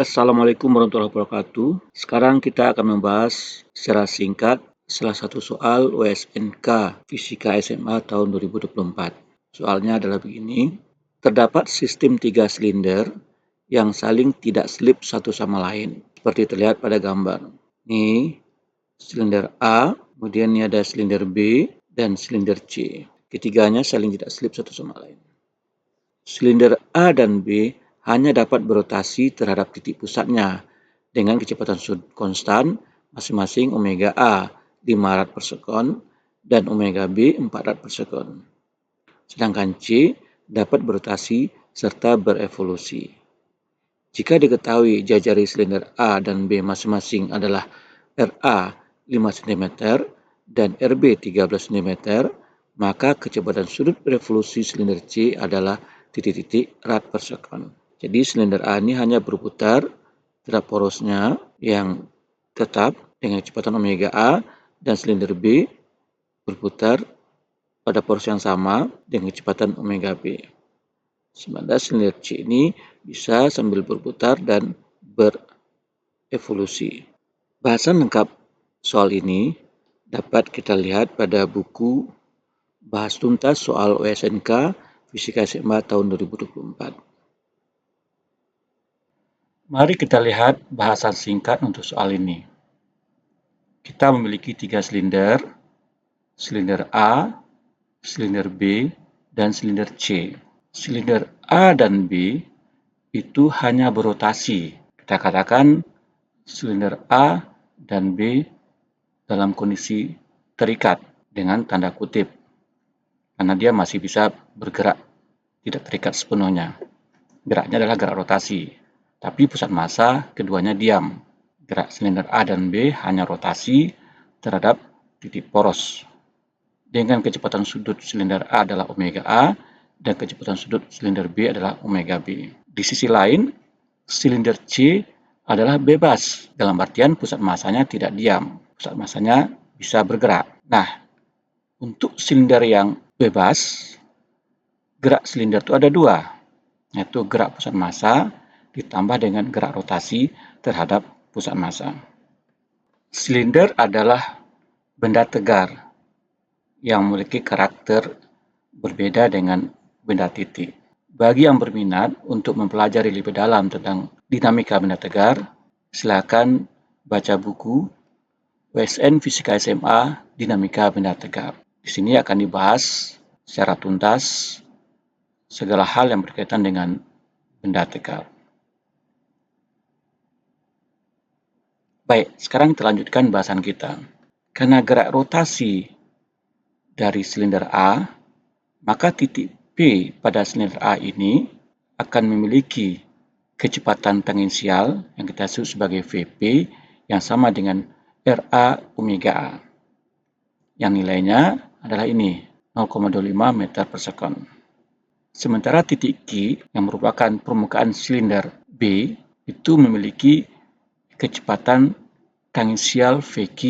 Assalamualaikum warahmatullahi wabarakatuh. Sekarang kita akan membahas secara singkat salah satu soal USNK Fisika SMA tahun 2024. Soalnya adalah begini, terdapat sistem 3 silinder yang saling tidak selip satu sama lain, seperti terlihat pada gambar. Ini silinder A, kemudian ini ada silinder B, dan silinder C. Ketiganya saling tidak selip satu sama lain. Silinder A dan B hanya dapat berotasi terhadap titik pusatnya dengan kecepatan sudut konstan masing-masing omega A 5 rad per sekon dan omega B 4 rad per sekon. Sedangkan C dapat berotasi serta berevolusi. Jika diketahui jari silinder A dan B masing-masing adalah RA 5 cm dan RB 13 cm, maka kecepatan sudut revolusi silinder C adalah titik-titik rad per sekon. Jadi silinder A ini hanya berputar terhadap porosnya yang tetap dengan kecepatan omega A, dan silinder B berputar pada poros yang sama dengan kecepatan omega B. Sementara silinder C ini bisa sambil berputar dan berevolusi. Bahasan lengkap soal ini dapat kita lihat pada buku Bahas Tuntas Soal USNK Fisika SMA tahun 2024. Mari kita lihat bahasan singkat untuk soal ini. Kita memiliki 3 silinder, silinder A, silinder B, dan silinder C. Silinder A dan B itu hanya berotasi. Kita katakan silinder A dan B dalam kondisi terikat dengan tanda kutip, karena dia masih bisa bergerak, tidak terikat sepenuhnya. Geraknya adalah gerak rotasi, tapi pusat massa keduanya diam. Gerak silinder A dan B hanya rotasi terhadap titik poros. Dengan kecepatan sudut silinder A adalah omega A dan kecepatan sudut silinder B adalah omega B. Di sisi lain, silinder C adalah bebas, dalam artian pusat massanya tidak diam. Pusat massanya bisa bergerak. Nah, untuk silinder yang bebas, gerak silinder itu ada dua, yaitu gerak pusat massa ditambah dengan gerak rotasi terhadap pusat massa. Silinder adalah benda tegar yang memiliki karakter berbeda dengan benda titik. Bagi yang berminat untuk mempelajari lebih dalam tentang dinamika benda tegar, silakan baca buku USN Fisika SMA Dinamika Benda Tegar. Di sini akan dibahas secara tuntas segala hal yang berkaitan dengan benda tegar. Baik, sekarang kita lanjutkan bahasan kita. Karena gerak rotasi dari silinder A, maka titik P pada silinder A ini akan memiliki kecepatan tangensial yang kita sebut sebagai Vp yang sama dengan RA omega A, yang nilainya adalah ini, 0,25 meter per sekon. Sementara titik Q yang merupakan permukaan silinder B itu memiliki kecepatan tangensial Vq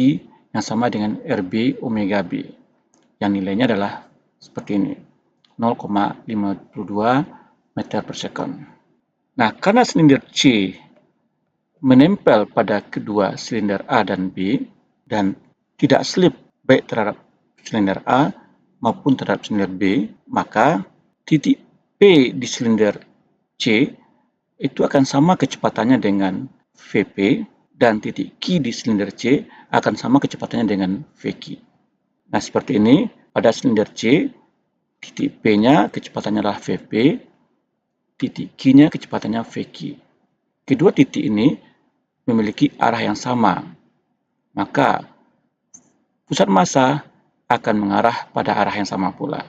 yang sama dengan RB omega B, yang nilainya adalah seperti ini, 0,52 meter per sekon. Nah, karena silinder C menempel pada kedua silinder A dan B dan tidak selip baik terhadap silinder A maupun terhadap silinder B, maka titik P di silinder C itu akan sama kecepatannya dengan Vp, dan titik Q di silinder C akan sama kecepatannya dengan Vq. Nah, seperti ini, pada silinder C, titik P-nya kecepatannya adalah Vp, titik Q-nya kecepatannya Vq. Kedua titik ini memiliki arah yang sama, maka pusat massa akan mengarah pada arah yang sama pula.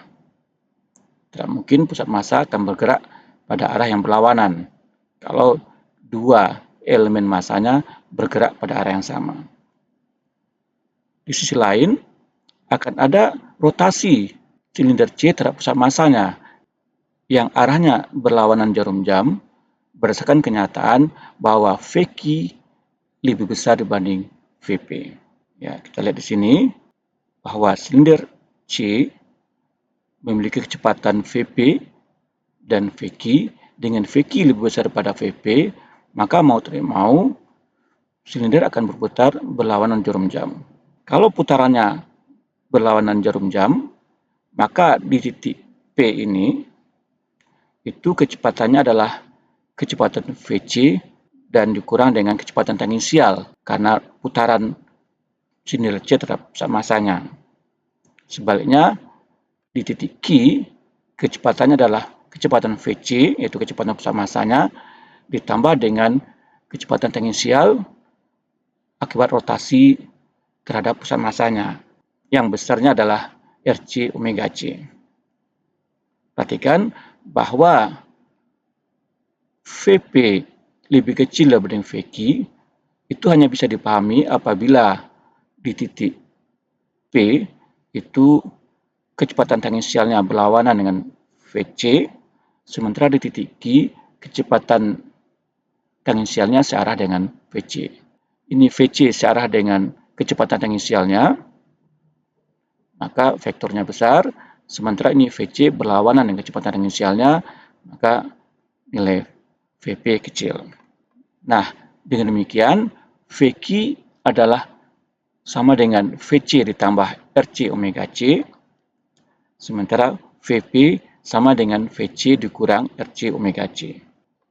Tidak mungkin pusat massa akan bergerak pada arah yang berlawanan kalau dua elemen massanya bergerak pada arah yang sama. Di sisi lain, akan ada rotasi silinder C terhadap pusat massanya yang arahnya berlawanan jarum jam berdasarkan kenyataan bahwa Vq lebih besar dibanding Vp. Ya, kita lihat di sini bahwa silinder C memiliki kecepatan Vp dan Vq. Dengan Vq lebih besar daripada Vp, maka mau tidak mau silinder akan berputar berlawanan jarum jam. Kalau putarannya berlawanan jarum jam, maka di titik P ini itu kecepatannya adalah kecepatan Vc dan dikurang dengan kecepatan tangensial karena putaran silinder C terhadap pusat masanya. Sebaliknya, di titik Q, kecepatannya adalah kecepatan Vc, yaitu kecepatan pusat masanya, ditambah dengan kecepatan tangensial akibat rotasi terhadap pusat masanya, yang besarnya adalah Rc omega C. Perhatikan bahwa Vp lebih kecil daripada Vq, itu hanya bisa dipahami apabila di titik P itu kecepatan tangensialnya berlawanan dengan Vc, sementara di titik Q kecepatan tangensialnya searah dengan Vc. Ini Vc searah dengan kecepatan tangensialnya, maka vektornya besar, sementara ini Vc berlawanan dengan kecepatan tangensialnya, maka nilai Vp kecil. Nah, dengan demikian, Vq adalah sama dengan Vc ditambah Rc omega C, sementara Vp sama dengan Vc dikurang Rc omega C.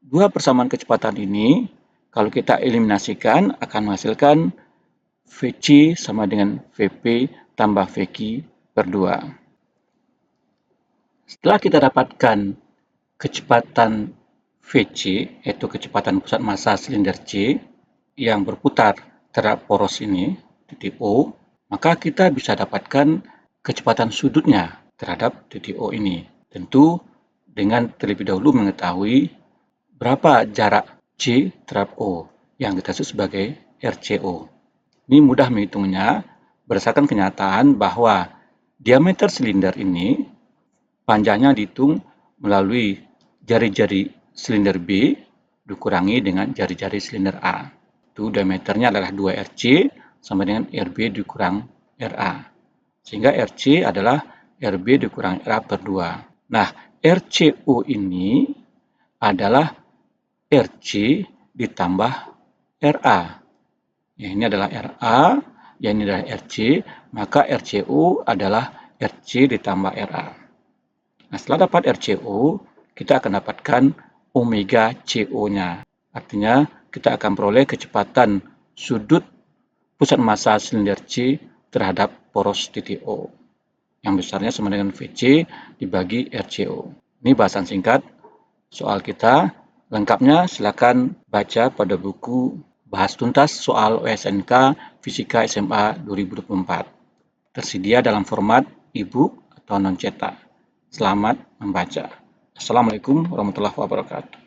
Dua persamaan kecepatan ini, kalau kita eliminasikan, akan menghasilkan Vc sama dengan Vp tambah Vq per 2. Setelah kita dapatkan kecepatan Vc, yaitu kecepatan pusat massa silinder C, yang berputar terhadap poros ini, titik O, maka kita bisa dapatkan kecepatan sudutnya terhadap titik O ini. Tentu dengan terlebih dahulu mengetahui berapa jarak C terhadap O, yang kita sebut sebagai RCO. Ini mudah menghitungnya berdasarkan kenyataan bahwa diameter silinder ini panjangnya dihitung melalui jari-jari silinder B dikurangi dengan jari-jari silinder A. Itu diameternya adalah 2RC sama dengan RB dikurang RA. Sehingga RC adalah RB dikurang RA per 2. Nah, RCO ini adalah RC ditambah RA. Ya, ini adalah RA, yang ini adalah RC, maka RCO adalah RC ditambah RA. Nah, setelah dapat RCO, kita akan dapatkan omega CO-nya. Artinya, kita akan peroleh kecepatan sudut pusat massa silinder C terhadap poros titik O, yang besarnya sama dengan Vc dibagi RCO. Ini bahasan singkat soal kita. Lengkapnya silakan baca pada buku Bahas Tuntas Soal OSNK Fisika SMA 2024. Tersedia dalam format e-book atau non-cetak. Selamat membaca. Assalamualaikum warahmatullahi wabarakatuh.